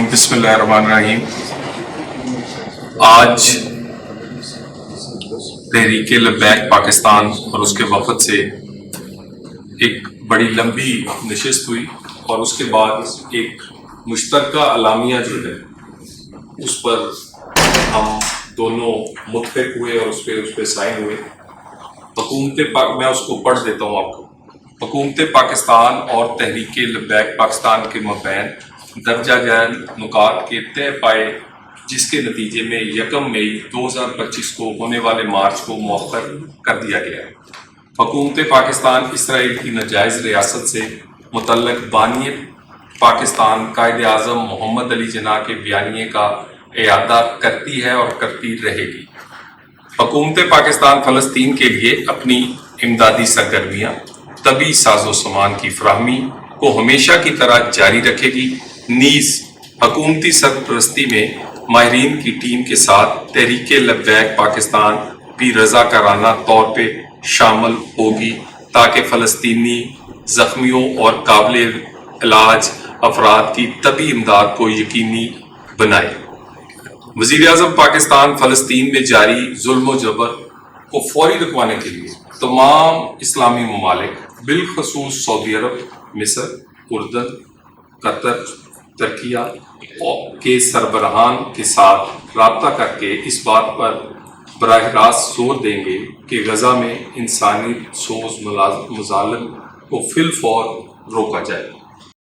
बिस्मिल्लाहिर्रहमानिर्रहीम। आज तहरीक लब्बैक पाकिस्तान और उसके वफद से एक बड़ी लंबी नशिस्त हुई और उसके बाद एक मुश्तरका अलामिया जो है उस पर हम दोनों मुत्तफिक हुए और उस पर साइन हुए। मैं उसको पढ़ देता हूँ आपको। हुकूमत पाकिस्तान और तहरीक लब्बैक पाकिस्तान के मबैन दर्जा ज़ैल नुकात के तय पाए, जिसके नतीजे में 1 मई 2025 को होने वाले मार्च को मौखर कर दिया गया है। हुकूमत पाकिस्तान इसराइल की नाजायज़ रियासत से मुतल्लक बानी पाकिस्तान कायद आज़म मोहम्मद अली जिन्ना के बयानिए का इयादा करती है और करती रहेगी। हुकूमत पाकिस्तान फ़लस्तीन के लिए अपनी इमदादी सरगर्मियाँ तबी साजो सामान की फराहमी को हमेशा की तरह जारी रखेगी। नीज़ हुकूमती सरपरस्ती में माहिरीन की टीम के साथ तहरीक लब्बैक पाकिस्तान भी रज़ाकाराना तौर पर शामिल होगी ताकि फ़लस्तीनी ज़ख्मियों और काबिल इलाज अफराद की तबी इमदाद को यकीनी बनाए। वज़ीर आज़म पाकिस्तान फ़लस्तीन में जारी जुल्म व जबर को फौरी रुकवाने के लिए तमाम इस्लामी ममालिक बिलखसूस सऊदी अरब, मिस्र, उर्दन, कतर, तुर्किया के सरबराहान के साथ रब्ता करके इस बात पर बराह रास्त जोर देंगे कि गजा में इंसानी सोज मजालिम को फिल फौर रोका जाए।